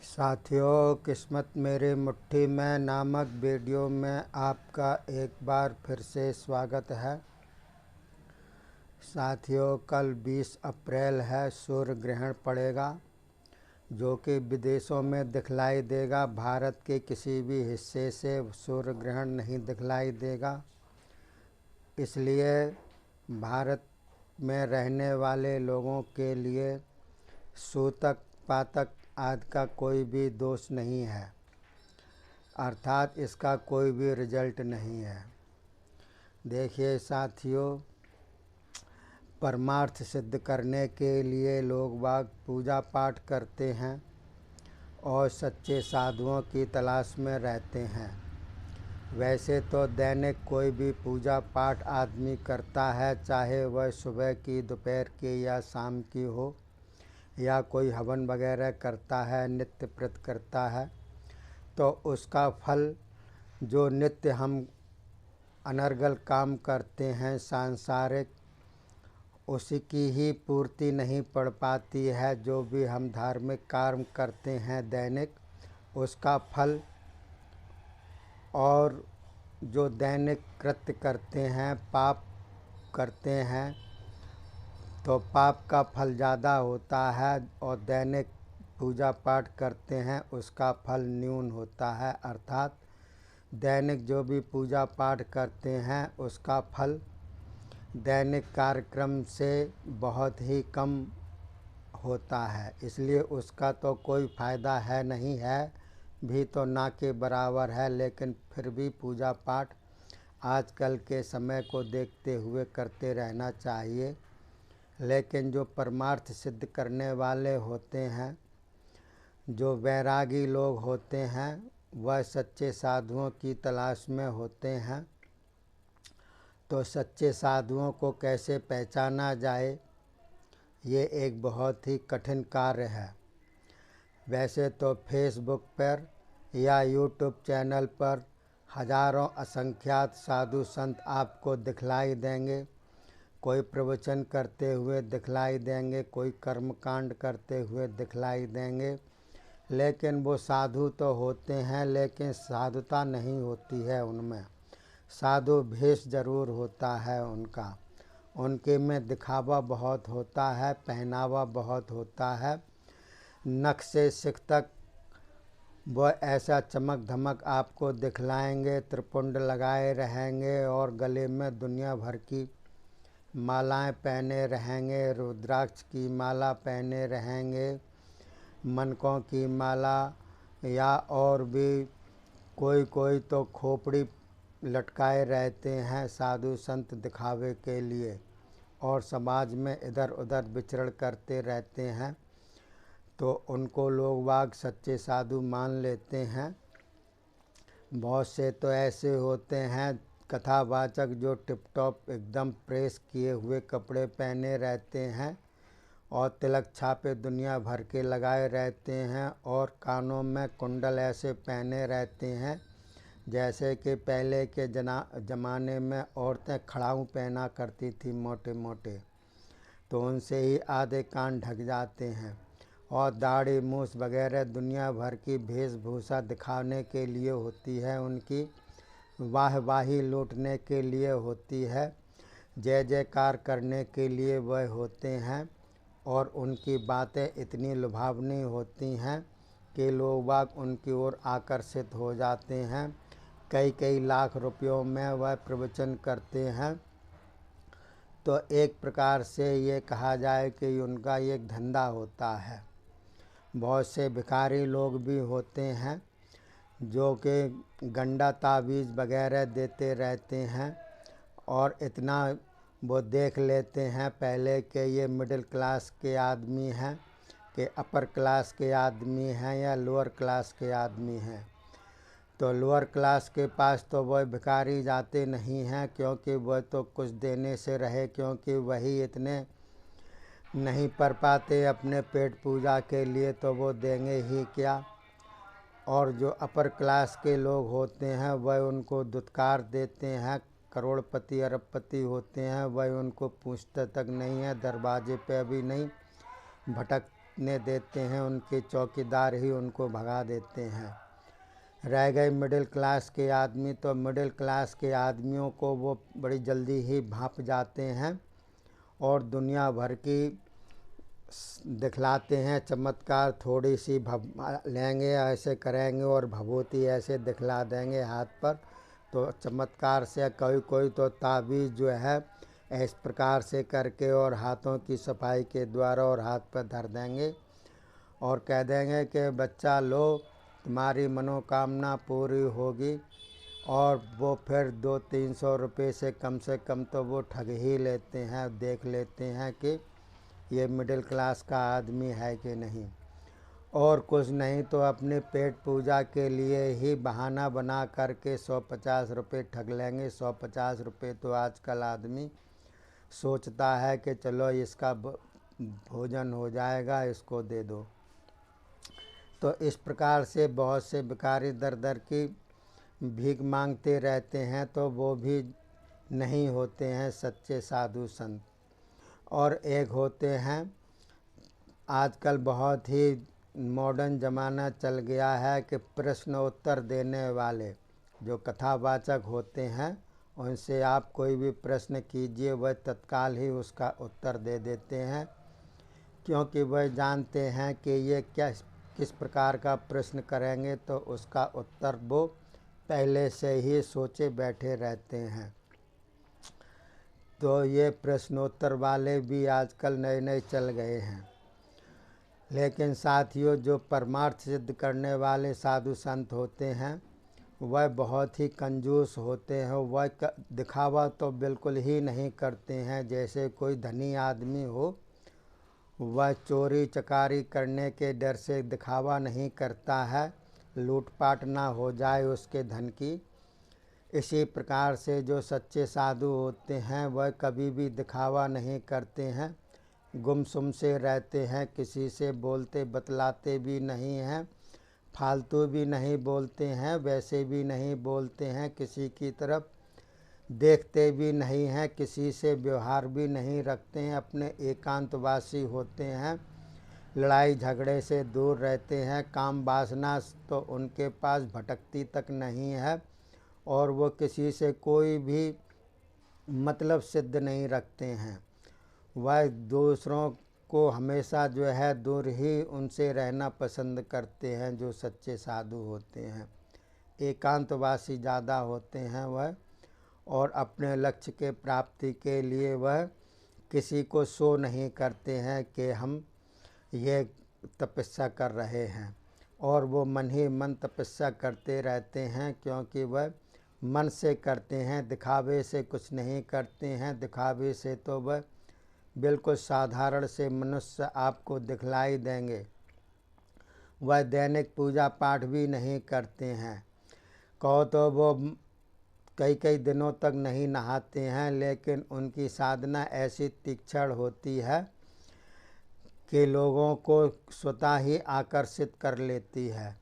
साथियों, किस्मत मेरी मुट्ठी में नामक वीडियो में आपका एक बार फिर से स्वागत है। साथियों, कल 20 अप्रैल है, सूर्य ग्रहण पड़ेगा जो कि विदेशों में दिखलाई देगा। भारत के किसी भी हिस्से से सूर्य ग्रहण नहीं दिखलाई देगा। इसलिए भारत में रहने वाले लोगों के लिए सूतक पातक आदि का कोई भी दोष नहीं है, अर्थात इसका कोई भी रिजल्ट नहीं है। देखिए साथियों, परमार्थ सिद्ध करने के लिए लोग बाग पूजा पाठ करते हैं और सच्चे साधुओं की तलाश में रहते हैं। वैसे तो दैनिक कोई भी पूजा पाठ आदमी करता है, चाहे वह सुबह की, दोपहर की या शाम की हो, या कोई हवन वगैरह करता है, नित्य व्रत करता है, तो उसका फल जो नित्य हम अनर्गल काम करते हैं सांसारिक, उसकी ही पूर्ति नहीं पड़ पाती है। जो भी हम धार्मिक कर्म करते हैं दैनिक, उसका फल और जो दैनिक कृत्य करते हैं, पाप करते हैं, तो पाप का फल ज़्यादा होता है और दैनिक पूजा पाठ करते हैं उसका फल न्यून होता है। अर्थात दैनिक जो भी पूजा पाठ करते हैं उसका फल दैनिक कार्यक्रम से बहुत ही कम होता है। इसलिए उसका तो कोई फ़ायदा है नहीं, है भी तो ना के बराबर है। लेकिन फिर भी पूजा पाठ आजकल के समय को देखते हुए करते रहना चाहिए। लेकिन जो परमार्थ सिद्ध करने वाले होते हैं, जो वैरागी लोग होते हैं, वह सच्चे साधुओं की तलाश में होते हैं। तो सच्चे साधुओं को कैसे पहचाना जाए, ये एक बहुत ही कठिन कार्य है। वैसे तो फेसबुक पर या यूट्यूब चैनल पर हजारों असंख्यात साधु संत आपको दिखलाई देंगे। कोई प्रवचन करते हुए दिखलाई देंगे, कोई कर्मकांड करते हुए दिखलाई देंगे, लेकिन वो साधु तो होते हैं लेकिन साधुता नहीं होती है उनमें। साधु भेष जरूर होता है उनका, उनके में दिखावा बहुत होता है, पहनावा बहुत होता है। नख से सिख तक वह ऐसा चमक धमक आपको दिखलाएंगे, त्रिपुंड लगाए रहेंगे और गले में दुनिया भर की मालाएं पहने रहेंगे, रुद्राक्ष की माला पहने रहेंगे, मनकों की माला, या और भी कोई तो खोपड़ी लटकाए रहते हैं साधु संत दिखावे के लिए, और समाज में इधर उधर विचरण करते रहते हैं। तो उनको लोग बाग सच्चे साधु मान लेते हैं। बहुत से तो ऐसे होते हैं कथावाचक जो टिप टॉप एकदम प्रेस किए हुए कपड़े पहने रहते हैं और तिलक छापे दुनिया भर के लगाए रहते हैं और कानों में कुंडल ऐसे पहने रहते हैं जैसे कि पहले के ज़माने में औरतें खड़ाऊ पहना करती थी मोटे मोटे, तो उनसे ही आधे कान ढक जाते हैं। और दाढ़ी मूछ वगैरह दुनिया भर की वेशभूषा दिखाने के लिए होती है, उनकी वाहवाही लूटने के लिए होती है, जय जयकार करने के लिए वह होते हैं। और उनकी बातें इतनी लुभावनी होती हैं कि लोग बाग उनकी ओर आकर्षित हो जाते हैं। कई कई लाख रुपयों में वह प्रवचन करते हैं। तो एक प्रकार से ये कहा जाए कि उनका एक धंधा होता है। बहुत से भिखारी लोग भी होते हैं जो कि गंडा तावीज़ वगैरह देते रहते हैं और इतना वो देख लेते हैं पहले कि ये मिडिल क्लास के आदमी हैं कि अपर क्लास के आदमी हैं या लोअर क्लास के आदमी हैं। तो लोअर क्लास के पास तो वह भिखारी जाते नहीं हैं, क्योंकि वह तो कुछ देने से रहे, क्योंकि वही इतने नहीं पर पाते अपने पेट पूजा के लिए, तो वो देंगे ही क्या। और जो अपर क्लास के लोग होते हैं वह उनको दुत्कार देते हैं। करोड़पति अरबपति होते हैं, वह उनको पूछते तक नहीं है, दरवाजे पे भी नहीं, भटक जितने देते हैं उनके चौकीदार ही उनको भगा देते हैं। रह गए मिडिल क्लास के आदमी, तो मिडिल क्लास के आदमियों को वो बड़ी जल्दी ही भांप जाते हैं और दुनिया भर की दिखलाते हैं चमत्कार। थोड़ी सी लेंगे, ऐसे करेंगे और भभूति ऐसे दिखला देंगे हाथ पर, तो चमत्कार से कोई कोई तो ताबीज़ जो है इस प्रकार से करके और हाथों की सफाई के द्वारा और हाथ पर धर देंगे और कह देंगे कि बच्चा लो, तुम्हारी मनोकामना पूरी होगी। और वो फिर 200-300 रुपये से कम तो वो ठग ही लेते हैं, देख लेते हैं कि ये मिडिल क्लास का आदमी है कि नहीं। और कुछ नहीं तो अपने पेट पूजा के लिए ही बहाना बना करके 150 रुपये ठग लेंगे। 150 रुपये तो आजकल आदमी सोचता है कि चलो इसका भोजन हो जाएगा, इसको दे दो। तो इस प्रकार से बहुत से भिखारी दर दर की भीख मांगते रहते हैं, तो वो भी नहीं होते हैं सच्चे साधु संत। और एक होते हैं, आजकल बहुत ही मॉडर्न ज़माना चल गया है कि प्रश्न उत्तर देने वाले जो कथावाचक होते हैं, उनसे आप कोई भी प्रश्न कीजिए, वह तत्काल ही उसका उत्तर दे देते हैं, क्योंकि वह जानते हैं कि ये किस प्रकार का प्रश्न करेंगे तो उसका उत्तर वो पहले से ही सोचे बैठे रहते हैं। तो ये प्रश्नोत्तर वाले भी आजकल नए नए चल गए हैं। लेकिन साथियों, जो परमार्थ सिद्ध करने वाले साधु संत होते हैं वह बहुत ही कंजूस होते हैं। वह दिखावा तो बिल्कुल ही नहीं करते हैं। जैसे कोई धनी आदमी हो, वह चोरी चकारी करने के डर से दिखावा नहीं करता है, लूटपाट ना हो जाए उसके धन की। इसी प्रकार से जो सच्चे साधु होते हैं वह कभी भी दिखावा नहीं करते हैं, गुमसुम से रहते हैं, किसी से बोलते बतलाते भी नहीं हैं, फालतू भी नहीं बोलते हैं, वैसे भी नहीं बोलते हैं, किसी की तरफ देखते भी नहीं हैं, किसी से व्यवहार भी नहीं रखते हैं, अपने एकांतवासी होते हैं, लड़ाई झगड़े से दूर रहते हैं, काम वासना तो उनके पास भटकती तक नहीं है और वो किसी से कोई भी मतलब सिद्ध नहीं रखते हैं। वह दूसरों को हमेशा जो है दूर ही उनसे रहना पसंद करते हैं। जो सच्चे साधु होते हैं एकांतवासी ज़्यादा होते हैं वह, और अपने लक्ष्य के प्राप्ति के लिए वह किसी को शो नहीं करते हैं कि हम ये तपस्या कर रहे हैं, और वो मन ही मन तपस्या करते रहते हैं, क्योंकि वह मन से करते हैं, दिखावे से कुछ नहीं करते हैं। दिखावे से तो वह बिल्कुल साधारण से मनुष्य आपको दिखलाई देंगे। वह दैनिक पूजा पाठ भी नहीं करते हैं, कहो तो वो कई कई दिनों तक नहीं नहाते हैं, लेकिन उनकी साधना ऐसी तीक्ष्ण होती है कि लोगों को स्वतः ही आकर्षित कर लेती है।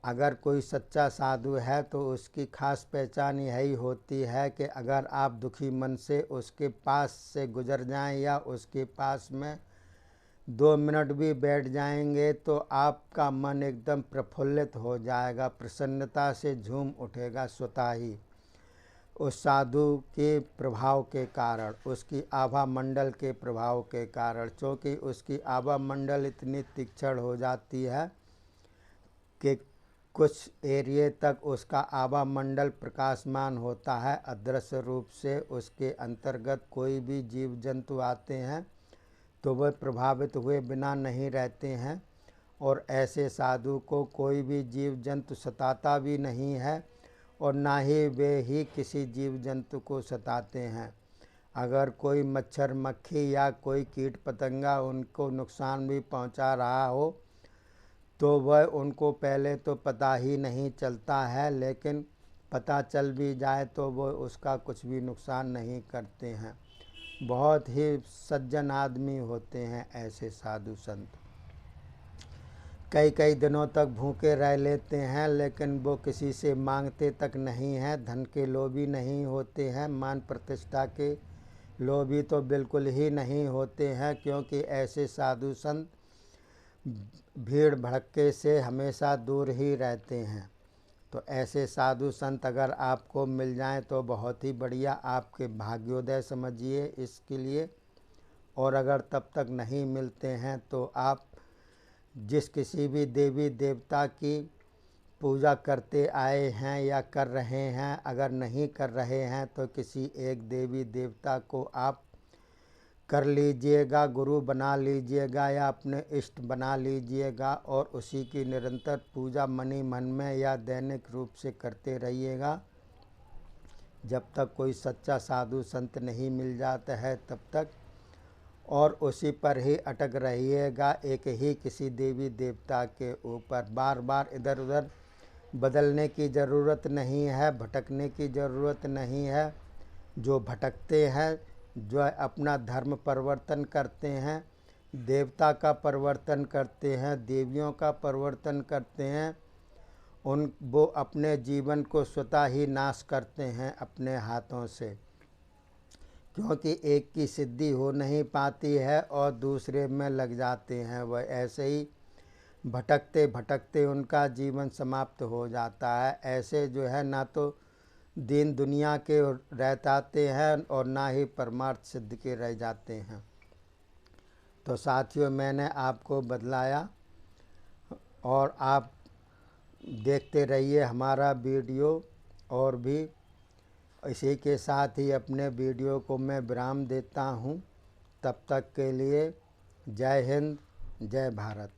अगर कोई सच्चा साधु है तो उसकी खास पहचान यही होती है कि अगर आप दुखी मन से उसके पास से गुजर जाएं या उसके पास में 2 मिनट भी बैठ जाएंगे तो आपका मन एकदम प्रफुल्लित हो जाएगा, प्रसन्नता से झूम उठेगा स्वतः ही, उस साधु के प्रभाव के कारण, उसकी आभा मंडल के प्रभाव के कारण। क्योंकि उसकी आभा मंडल इतनी तीक्ष्ण हो जाती है कि कुछ एरिए तक उसका आभा मंडल प्रकाशमान होता है, अदृश्य रूप से उसके अंतर्गत कोई भी जीव जंतु आते हैं तो वह प्रभावित हुए बिना नहीं रहते हैं, और ऐसे साधु को कोई भी जीव जंतु सताता भी नहीं है और ना ही वे ही किसी जीव जंतु को सताते हैं। अगर कोई मच्छर मक्खी या कोई कीट पतंगा उनको नुकसान भी पहुंचा रहा हो तो वह उनको पहले तो पता ही नहीं चलता है, लेकिन पता चल भी जाए तो वो उसका कुछ भी नुकसान नहीं करते हैं। बहुत ही सज्जन आदमी होते हैं ऐसे साधु संत। कई कई दिनों तक भूखे रह लेते हैं, लेकिन वो किसी से मांगते तक नहीं हैं, धन के लोभी नहीं होते हैं, मान प्रतिष्ठा के लोभी तो बिल्कुल ही नहीं होते हैं, क्योंकि ऐसे साधु संत भीड़ भड़के से हमेशा दूर ही रहते हैं। तो ऐसे साधु संत अगर आपको मिल जाएं तो बहुत ही बढ़िया, आपके भाग्योदय समझिए इसके लिए। और अगर तब तक नहीं मिलते हैं तो आप जिस किसी भी देवी देवता की पूजा करते आए हैं या कर रहे हैं, अगर नहीं कर रहे हैं तो किसी एक देवी देवता को आप कर लीजिएगा, गुरु बना लीजिएगा या अपने इष्ट बना लीजिएगा और उसी की निरंतर पूजा मन में या दैनिक रूप से करते रहिएगा। जब तक कोई सच्चा साधु संत नहीं मिल जाता है तब तक, और उसी पर ही अटक रहिएगा, एक ही किसी देवी देवता के ऊपर। बार बार इधर उधर बदलने की ज़रूरत नहीं है, भटकने की ज़रूरत नहीं है। जो भटकते हैं, जो अपना धर्म परिवर्तन करते हैं, देवता का परिवर्तन करते हैं, देवियों का परिवर्तन करते हैं, वो अपने जीवन को स्वतः ही नाश करते हैं अपने हाथों से। क्योंकि एक की सिद्धि हो नहीं पाती है और दूसरे में लग जाते हैं। वह ऐसे ही भटकते भटकते उनका जीवन समाप्त हो जाता है। ऐसे जो है ना तो दीन दुनिया के रह जाते हैं और ना ही परमार्थ सिद्ध के रह जाते हैं। तो साथियों, मैंने आपको बतलाया और आप देखते रहिए हमारा वीडियो। और भी इसी के साथ ही अपने वीडियो को मैं विराम देता हूँ। तब तक के लिए जय हिंद, जय भारत।